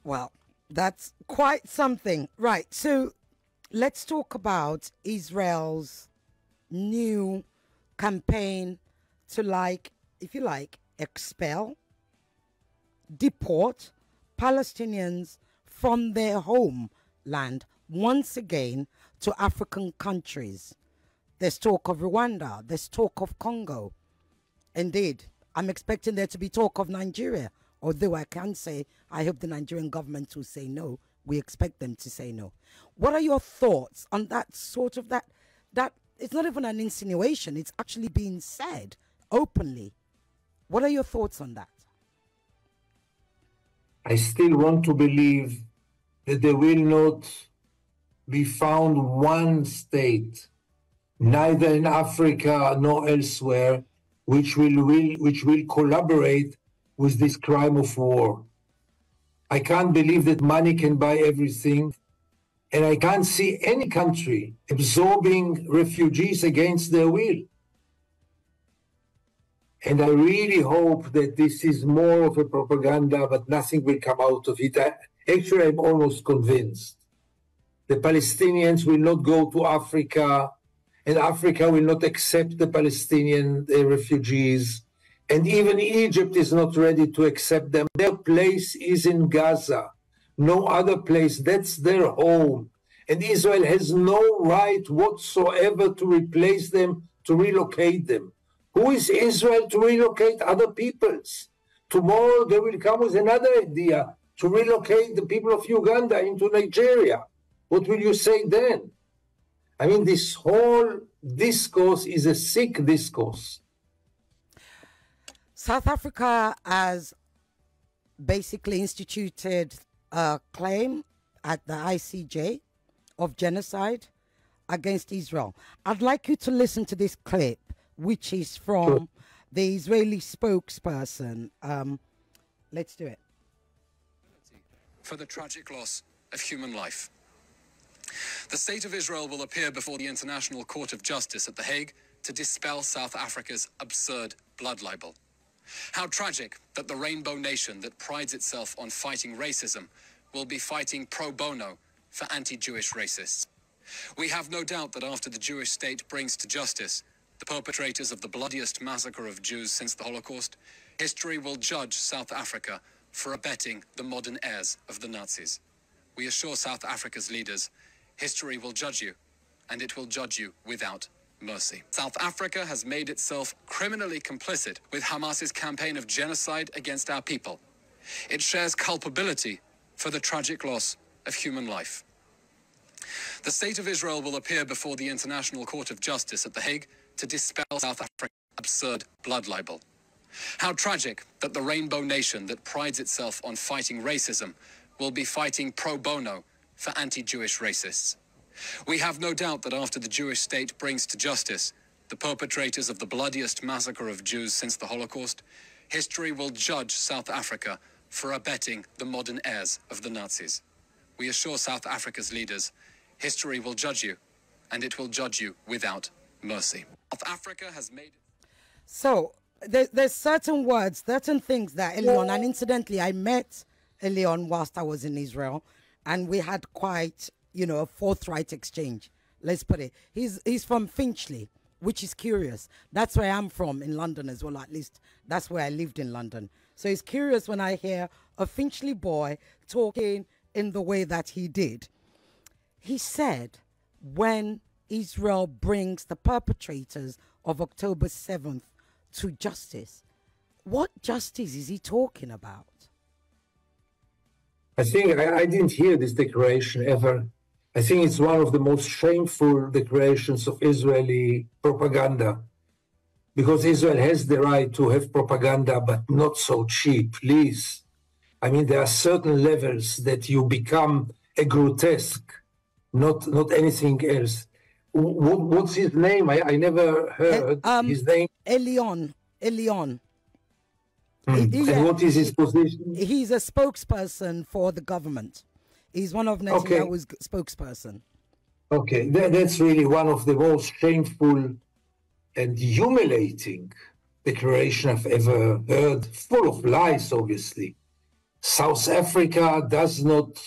Well, that's quite something. Right. So let's talk about Israel's new campaign to, like, if you like, expel, deport Palestinians from their homeland once again to African countries. There's talk of Rwanda, there's talk of Congo. Indeed, I'm expecting there to be talk of Nigeria, although I can say I hope the Nigerian government will say no. We expect them to say no. What are your thoughts on that sort of that it's not even an insinuation, it's actually being said openly. What are your thoughts on that? I still want to believe that there will not be found one state, neither in Africa nor elsewhere, which will collaborate with this crime of war. I can't believe that money can buy everything, and I can't see any country absorbing refugees against their will. And I really hope that this is more of a propaganda, but nothing will come out of it. Actually, I'm almost convinced the Palestinians will not go to Africa, and Africa will not accept the Palestinian refugees. And even Egypt is not ready to accept them. Their place is in Gaza, no other place. That's their home. And Israel has no right whatsoever to replace them, to relocate them. Who is Israel to relocate other peoples? Tomorrow they will come with another idea to relocate the people of Uganda into Nigeria. What will you say then? I mean, this whole discourse is a sick discourse. South Africa has basically instituted a claim at the ICJ of genocide against Israel. I'd like you to listen to this clip, which is from the Israeli spokesperson. Let's do it. For the tragic loss of human life. The State of Israel will appear before the International Court of Justice at The Hague to dispel South Africa's absurd blood libel. How tragic that the rainbow nation that prides itself on fighting racism will be fighting pro bono for anti-Jewish racists. We have no doubt that after the Jewish state brings to justice the perpetrators of the bloodiest massacre of Jews since the Holocaust, history will judge South Africa for abetting the modern heirs of the Nazis. We assure South Africa's leaders, history will judge you, and it will judge you without mercy. South Africa has made itself criminally complicit with Hamas's campaign of genocide against our people. It shares culpability for the tragic loss of human life. The State of Israel will appear before the International Court of Justice at The Hague to dispel South Africa's absurd blood libel. How tragic that the rainbow nation that prides itself on fighting racism will be fighting pro bono for anti-Jewish racists. We have no doubt that after the Jewish state brings to justice the perpetrators of the bloodiest massacre of Jews since the Holocaust, history will judge South Africa for abetting the modern heirs of the Nazis. We assure South Africa's leaders, history will judge you, and it will judge you without mercy. South Africa has made... So, there's certain words, certain things that Elion, and incidentally, I met Elion whilst I was in Israel, and we had quite, a forthright exchange. Let's put it. He's from Finchley, which is curious. That's where I'm from in London as well. At least that's where I lived in London. So it's curious when I hear a Finchley boy talking in the way that he did. He said when Israel brings the perpetrators of October 7th to justice, what justice is he talking about? I think I didn't hear this declaration ever. I think it's one of the most shameful declarations of Israeli propaganda, because Israel has the right to have propaganda, but not so cheap, please. I mean, there are certain levels that you become a grotesque, not anything else. What's his name? I never heard his name. Elion. And what is his position? He's a spokesperson for the government. He's one of Netanyahu's spokesperson. Okay, that's really one of the most shameful and humiliating declaration I've ever heard, full of lies, obviously. South Africa does not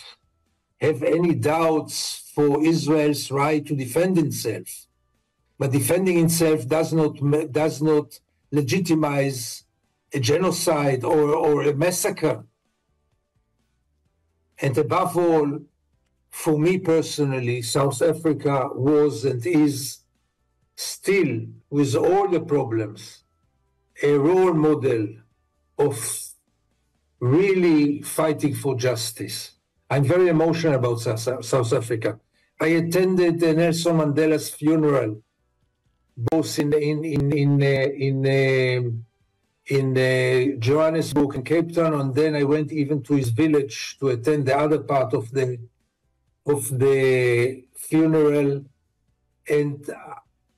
have any doubts for Israel's right to defend itself, but defending itself does not legitimize a genocide or a massacre. And above all, for me personally, South Africa was and is still, with all the problems, a role model of really fighting for justice. I'm very emotional about South Africa. I attended Nelson Mandela's funeral, both in Johannesburg and Cape Town, and then I went even to his village to attend the other part of the funeral. And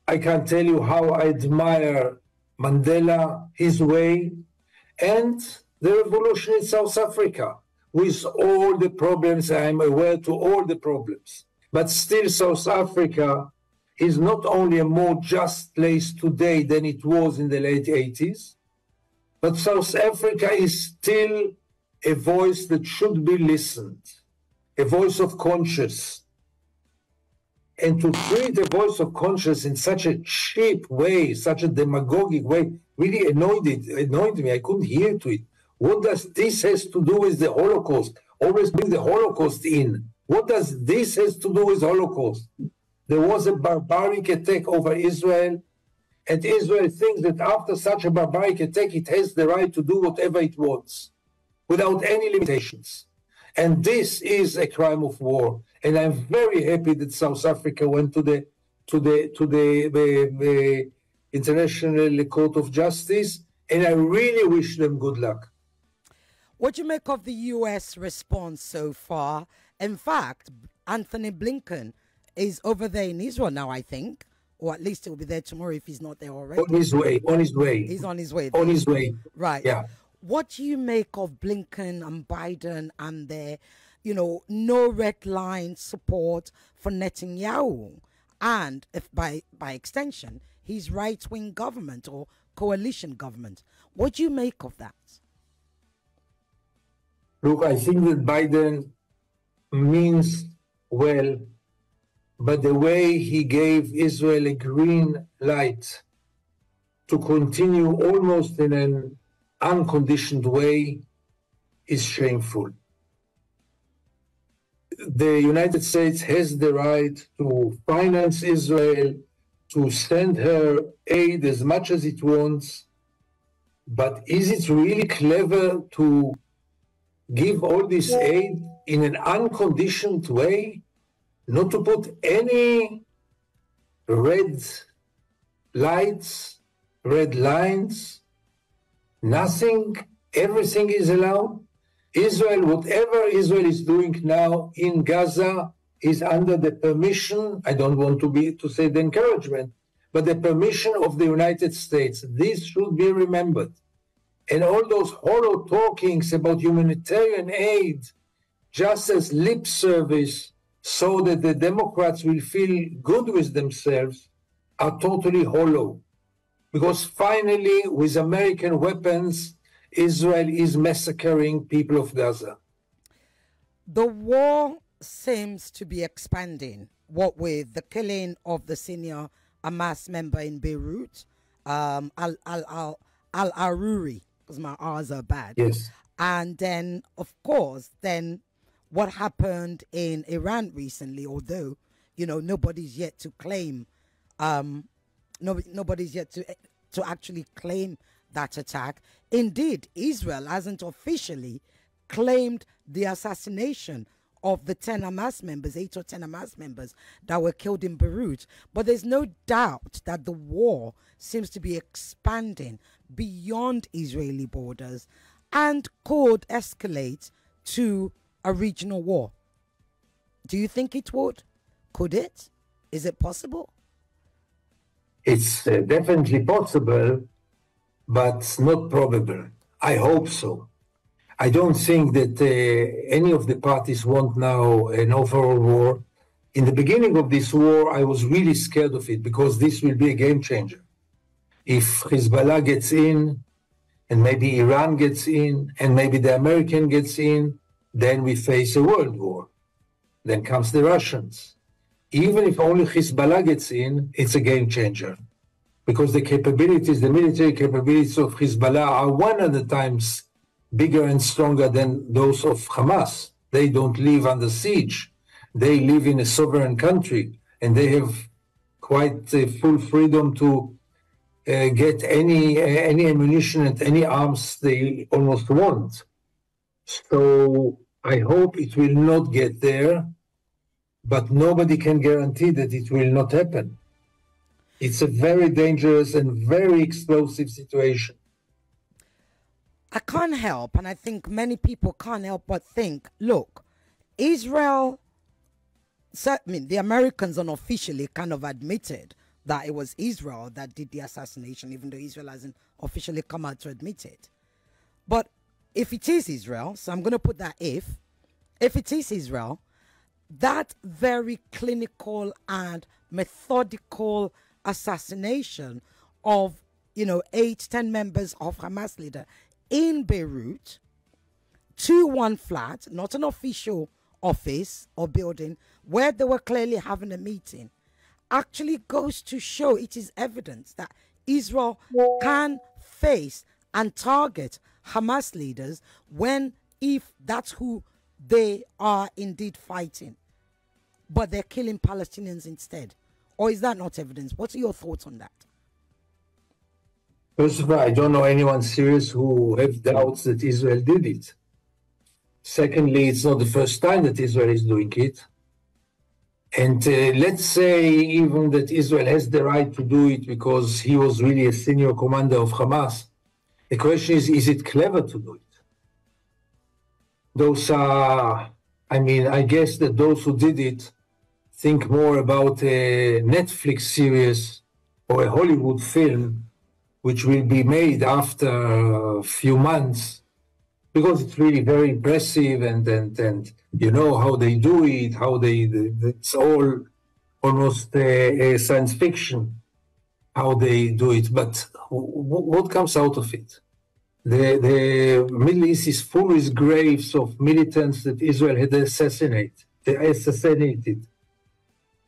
I can't tell you how I admire Mandela, his way, and the revolution in South Africa, with all the problems. I'm aware to all the problems. But still, South Africa is not only a more just place today than it was in the late 80s, but South Africa is still a voice that should be listened, a voice of conscience. And to treat a voice of conscience in such a cheap way, such a demagogic way, really annoyed me. I couldn't hear to it. What does this has to do with the Holocaust? Always bring the Holocaust in. What does this has to do with Holocaust? There was a barbaric attack over Israel, and Israel thinks that after such a barbaric attack, it has the right to do whatever it wants, without any limitations. And this is a crime of war. And I'm very happy that South Africa went to the International Court of Justice, and I really wish them good luck. What do you make of the U.S. response so far? In fact, Anthony Blinken is over there in Israel now, I think, or at least he'll be there tomorrow if he's not there already. On his way. He's on his way. On his way. Right. Yeah. What do you make of Blinken and Biden and their, no red line support for Netanyahu, and if by extension, his right-wing government or coalition government? What do you make of that? Look, I think that Biden means well, but the way he gave Israel a green light to continue almost in an unconditioned way is shameful. The United States has the right to finance Israel, to send her aid as much as it wants, but is it really clever to give all this aid in an unconditioned way, not to put any red lights, red lines, nothing, everything is allowed? Israel, whatever Israel is doing now in Gaza is under the permission, I don't want to say the encouragement, but the permission of the United States. This should be remembered. And all those hollow talkings about humanitarian aid, just as lip service, so that the Democrats will feel good with themselves, are totally hollow. Because finally, with American weapons, Israel is massacring people of Gaza. The war seems to be expanding, what with the killing of the senior Hamas member in Beirut, Al-Aruri, because my R's are bad. Yes. And then, of course, what happened in Iran recently, although, nobody's yet to claim, nobody's yet to actually claim that attack. Indeed, Israel hasn't officially claimed the assassination of the 8 or 10 Hamas members that were killed in Beirut. But there's no doubt that the war seems to be expanding beyond Israeli borders and could escalate to a regional war. Do you think it would? Could it? Is it possible? It's definitely possible, but not probable. I hope so. I don't think that any of the parties want now an overall war. In the beginning of this war, I was really scared of it because this will be a game changer. If Hezbollah gets in, and maybe Iran gets in, and maybe the American gets in, then we face a world war. Then comes the Russians. Even if only Hezbollah gets in, it's a game changer. Because the capabilities, the military capabilities of Hezbollah are 100 times bigger and stronger than those of Hamas. They don't live under siege. They live in a sovereign country, and they have quite full freedom to get any ammunition and any arms they almost want. So I hope it will not get there, but nobody can guarantee that it will not happen. It's a very dangerous and very explosive situation. I can't help, and I think many people can't help but think, look, Israel, certainly the Americans unofficially kind of admitted that it was Israel that did the assassination, even though Israel hasn't officially come out to admit it. But if it is Israel, so I'm going to put that if it is Israel, that very clinical and methodical assassination of, 8-10 members of Hamas leader in Beirut to one flat, not an official office or building, where they were clearly having a meeting, actually goes to show, it is evidence that Israel can face and target Hamas leaders if that's who they are indeed fighting, but they're killing Palestinians instead. Or is that not evidence? What are your thoughts on that? First of all, I don't know anyone serious who have doubts that Israel did it. Secondly, it's not the first time that Israel is doing it. And let's say even that Israel has the right to do it because he was really a senior commander of Hamas. The question is it clever to do it? Those are, I guess that those who did it think more about a Netflix series or a Hollywood film which will be made after a few months, because it's really very impressive and you know how they do it, it's all almost science fiction, how they do it. But what comes out of it? The Middle East is full with graves of militants that Israel had assassinated,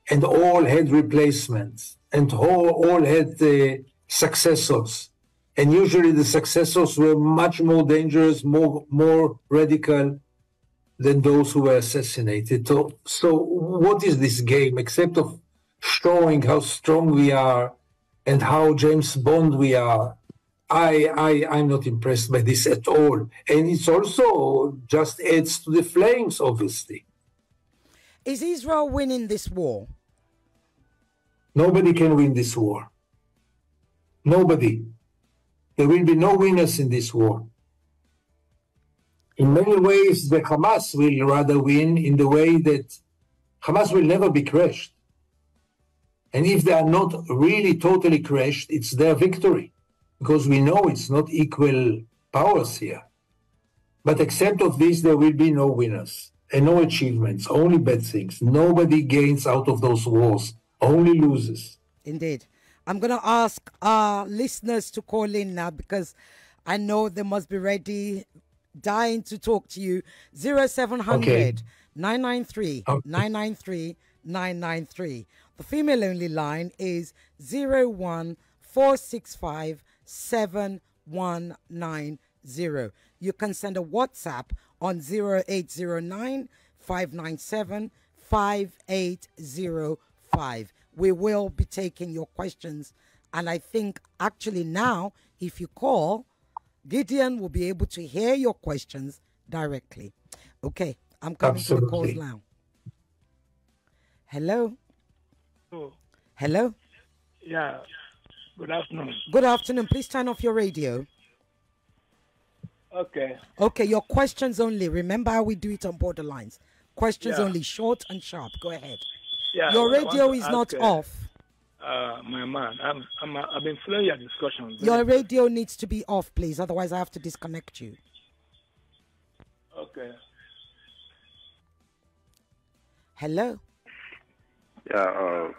and all had replacements, and all had successors. And usually the successors were much more dangerous, more radical than those who were assassinated. So what is this game except of showing how strong we are and how James Bond we are? I'm not impressed by this at all. And it's also just adds to the flames, obviously. Is Israel winning this war? Nobody can win this war. Nobody. There will be no winners in this war. In many ways, the Hamas will rather win in the way that Hamas will never be crushed. And if they are not really totally crushed, it's their victory. Because we know it's not equal powers here. But except of this, there will be no winners and no achievements, only bad things. Nobody gains out of those wars, only loses. Indeed. I'm going to ask our listeners to call in now because I know they must be ready, dying to talk to you. 0700 993 993 993. The female only line is 01465 7190. You can send a WhatsApp on 0809 597 5805. We will be taking your questions. And I think actually now, if you call, Gideon will be able to hear your questions directly. Okay, I'm coming to the calls now. Hello? Oh. Hello? Yeah, good afternoon. Good afternoon. Please turn off your radio. Okay. Okay, your questions only. Remember how we do it on Borderlines. Questions only, short and sharp. Go ahead. Yeah, your radio is not off. My man, I've been following your discussion. Your radio needs to be off, please. Otherwise, I have to disconnect you. Okay. Hello? Yeah,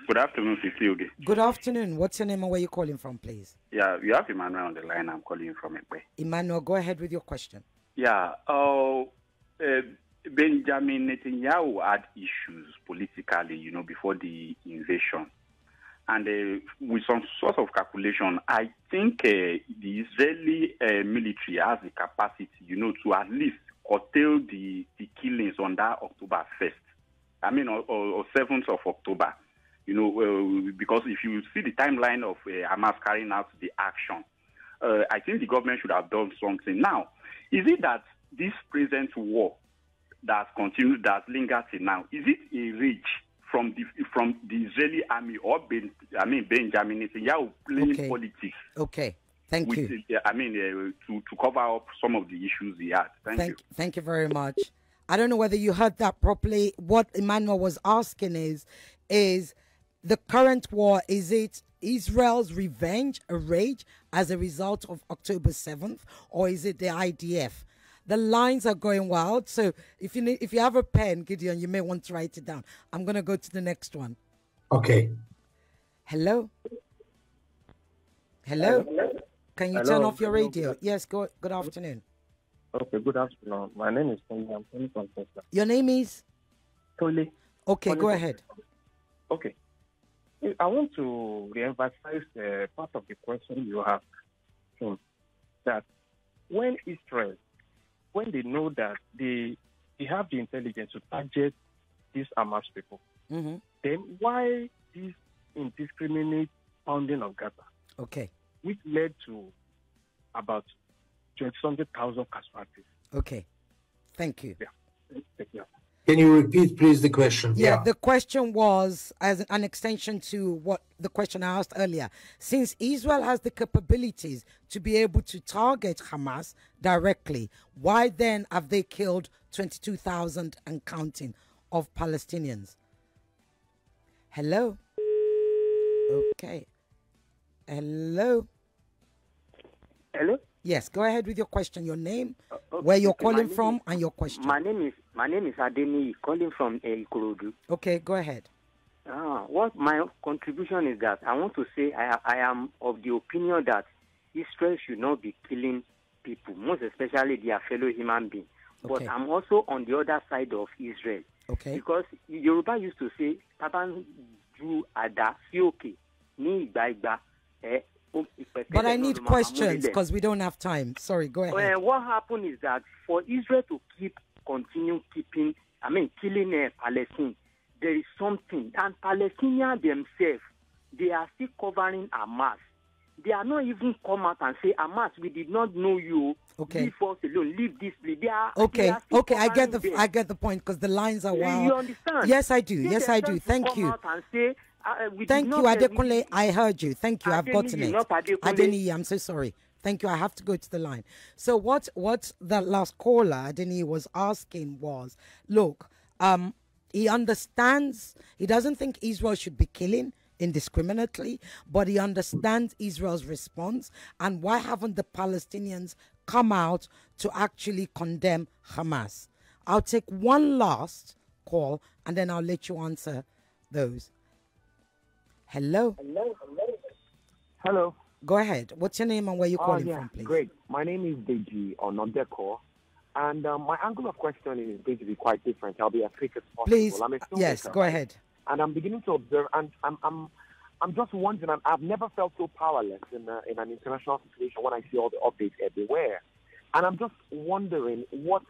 Good afternoon, Sisti. Good afternoon. What's your name and where you calling from, please? Yeah, you have Emmanuel on the line. I'm calling from Ekpe. Emmanuel, go ahead with your question. Yeah. Benjamin Netanyahu had issues politically, before the invasion. And with some sort of calculation, I think the Israeli military has the capacity, to at least curtail the killings on that October 1st. Or 7th of October. Because if you see the timeline of Hamas carrying out the action, I think the government should have done something. Now, is it that this present war that continues, that lingers till now, is it a rage from the Israeli army or Benjamin Netanyahu playing politics? Okay, thank you. To cover up some of the issues he had. Thank you. Thank you very much. I don't know whether you heard that properly. What Emmanuel was asking is the current war, is it Israel's revenge, a rage as a result of October 7th, or is it the IDF? The lines are going wild, so if you have a pen, Gideon, you may want to write it down. I'm going to go to the next one. Okay. Hello? Hello? Can you turn off your radio? Yes, good afternoon. Okay, good afternoon. My name is Tony. I'm calling from Tesla. Your name is? Tony. Okay, go ahead. Okay. I want to re-emphasize part of the question you have. That when Israel, when they know that they have the intelligence to target these Hamas people, then why this indiscriminate pounding of Gaza? Okay. Which led to about 20,000 casualties. Okay. Thank you. Yeah. Thank you. Can you repeat, please, the question? Yeah, the question was as an extension to what the question I asked earlier. Since Israel has the capabilities to be able to target Hamas directly, why then have they killed 22,000 and counting of Palestinians? Hello? Okay. Hello? Hello? Yes, go ahead with your question. Your name, where you're calling from, and your question. My name is Adeni, calling from Ikorodu. Okay, go ahead. What my contribution is that I want to say I am of the opinion that Israel should not be killing people, most especially their fellow human beings. Okay. But I'm also on the other side of Israel. Okay. Because Yoruba used to say, "Taban ju ada sioke ni igba igba." But I need questions because we don't have time. Sorry, go ahead. What happened is that for Israel to killing Palestine, there is something. And Palestinians themselves, they are still covering Hamas. They are not even come out and say, Hamas, we did not know you. Okay. Leave us alone. Leave this place. Okay. I get the point because the lines are wild. You understand? Yes, I do. Yes, I do. Thank you. Thank you, Adekunle. I heard you. Thank you. I've gotten it. Adeni, I'm so sorry. Thank you. I have to go to the line. So what the last caller, Adeni, was asking was, look, he understands, he doesn't think Israel should be killing indiscriminately, but he understands Israel's response. And why haven't the Palestinians come out to actually condemn Hamas? I'll take one last call and then I'll let you answer those. Hello. Hello. Go ahead. What's your name and where you calling from, please? Great. My name is Deji Onodeko, and my angle of questioning is going to be quite different. I'll be as quick as possible. Please. Yes. Go ahead. And I'm beginning to observe, and I'm just wondering. I've never felt so powerless in an international situation when I see all the updates everywhere, and I'm just wondering what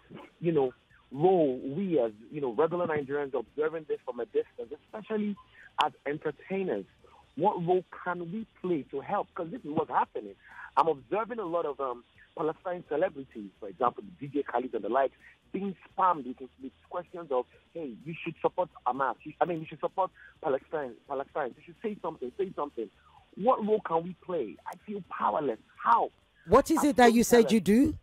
role we as regular Nigerians observing this from a distance, especially as entertainers, what role can we play to help? Because this is what's happening. I'm observing a lot of Palestine celebrities, for example, DJ Khalid and the like, being spammed with questions of, hey, you should support Hamas. You should support Palestine. You should say something. What role can we play? I feel powerless. How? What is it that you said you do?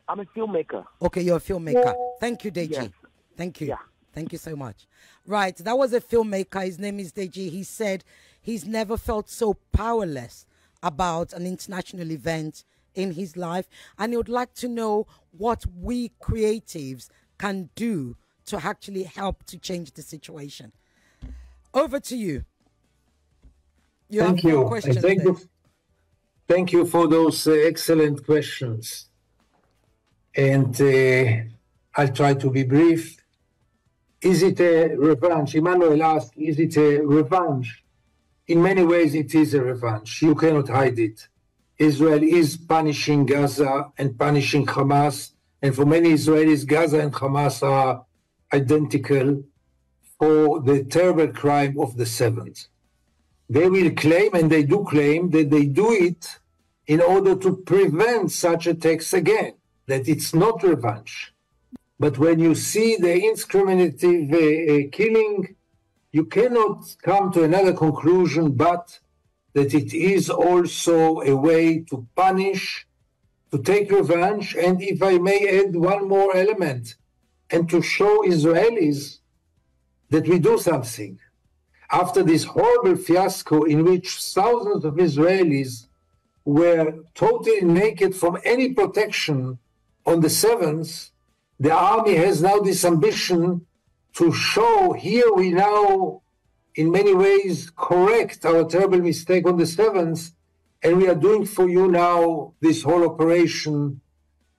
I'm a filmmaker. Okay, you're a filmmaker. Thank you, Deji. Yes. Thank you. Yeah. Thank you so much. Right, that was a filmmaker. His name is Deji. He said he's never felt so powerless about an international event in his life. And he would like to know what we creatives can do to actually help to change the situation. Over to you. You have Thank you. 4 questions. Thank you for those excellent questions. And I'll try to be brief. Is it a revenge? Emmanuel asked, is it a revenge? In many ways, it is a revenge. You cannot hide it. Israel is punishing Gaza and punishing Hamas. And for many Israelis, Gaza and Hamas are identical for the terrible crime of the 7th. They will claim, and they do claim, that they do it in order to prevent such attacks again, that it's not revenge. But when you see the indiscriminate killing, you cannot come to another conclusion but that it is also a way to punish, to take revenge, and if I may add one more element, and to show Israelis that we do something. After this horrible fiasco in which thousands of Israelis were totally naked from any protection on the 7th, the army has now this ambition to show here we now, in many ways, correct our terrible mistake on the 7th, and we are doing for you now this whole operation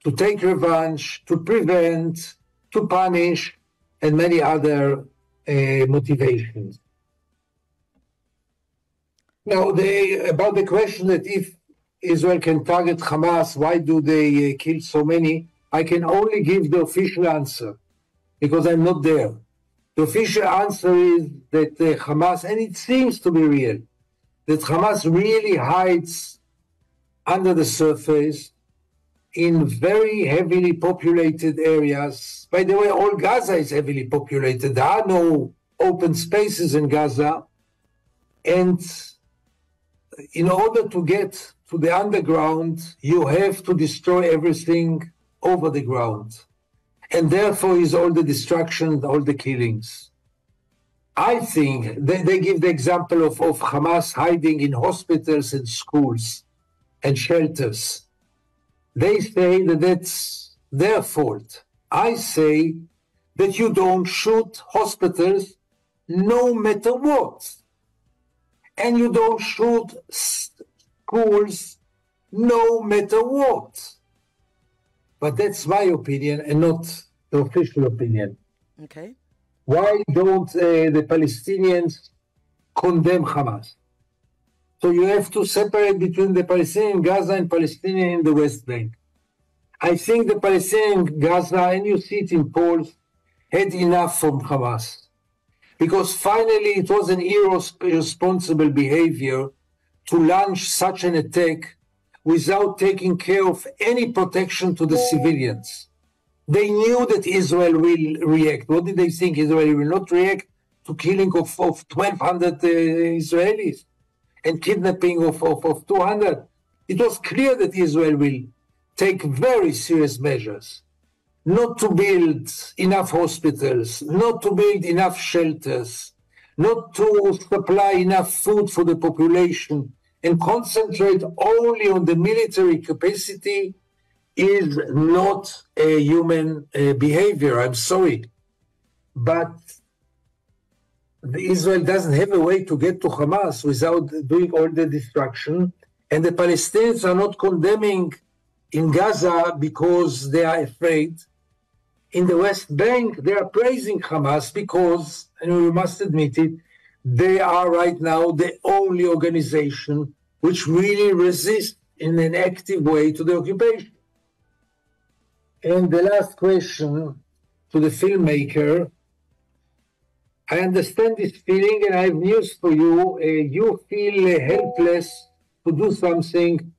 to take revenge, to prevent, to punish, and many other motivations. Now, about the question that if Israel can target Hamas, why do they kill so many? I can only give the official answer because I'm not there. The official answer is that Hamas, and it seems to be real, that Hamas really hides under the surface in very heavily populated areas. By the way, all Gaza is heavily populated. There are no open spaces in Gaza. And in order to get to the underground, you have to destroy everything over the ground. And therefore is all the destruction, all the killings. I think they give the example of Hamas hiding in hospitals and schools and shelters. They say that that's their fault. I say that you don't shoot hospitals no matter what. And you don't shoot schools no matter what. But that's my opinion and not the official opinion. Okay. Why don't the Palestinians condemn Hamas? So you have to separate between the Palestinian Gaza and Palestinian in the West Bank. I think the Palestinian Gaza, and you see it in polls, had enough from Hamas. Because finally it was an irresponsible behavior to launch such an attack without taking care of any protection to the civilians. They knew that Israel will react. What did they think? Israel will not react to killing of 1,200 Israelis and kidnapping of 200. It was clear that Israel will take very serious measures, not to build enough hospitals, not to build enough shelters, not to supply enough food for the population, and concentrate only on the military capacity is not a human behavior. I'm sorry. But Israel doesn't have a way to get to Hamas without doing all the destruction. And the Palestinians are not condemning in Gaza because they are afraid. In the West Bank, they are praising Hamas because, and we must admit it, they are right now the only organization which really resists in an active way to the occupation. And the last question to the filmmaker, I understand this feeling and I have news for you. You feel helpless to do something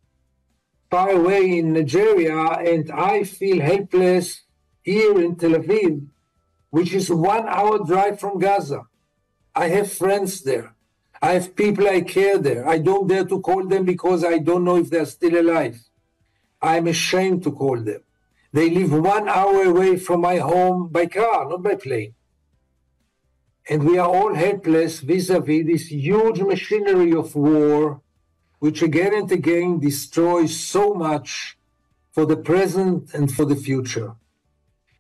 far away in Nigeria, and I feel helpless here in Tel Aviv, which is 1 hour drive from Gaza. I have friends there. I have people I care there. I don't dare to call them because I don't know if they're still alive. I'm ashamed to call them. They live 1 hour away from my home by car, not by plane. And we are all helpless vis-a-vis this huge machinery of war, which again and again destroys so much for the present and for the future.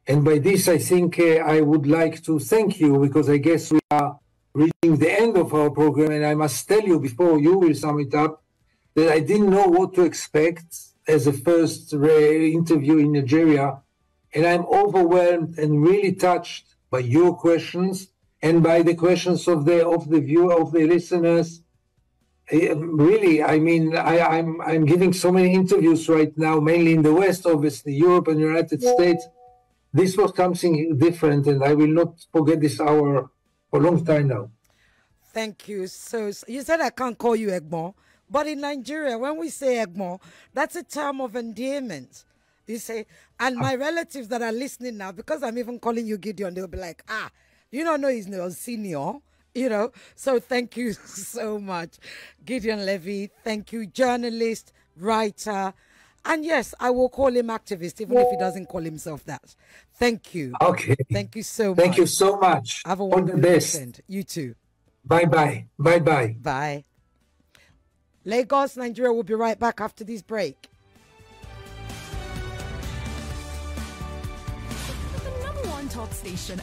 And by this, I think I would like to thank you, because I guess we are reaching the end of our program, and I must tell you before you will sum it up that I didn't know what to expect as a first interview in Nigeria, and I'm overwhelmed and really touched by your questions and by the questions of the viewer, of the listeners. Really, I mean, I'm giving so many interviews right now, mainly in the West, obviously, Europe and United States. This was something different, and I will not forget this hour for a long time now. Thank you. So you said I can't call you Egbon, but in Nigeria, when we say Egbon, that's a term of endearment. You say, and my relatives that are listening now, because I'm even calling you Gideon, they'll be like, you don't know he's no senior, you know. So thank you so much, Gideon Levy. Thank you, journalist, writer, and yes, I will call him activist, even if he doesn't call himself that. Thank you. Okay. Thank you so much. Thank you so much. Have a All wonderful the best. weekend. You too. Bye-bye. Bye-bye. Bye. Lagos, Nigeria will be right back after this break. The #1 talk station.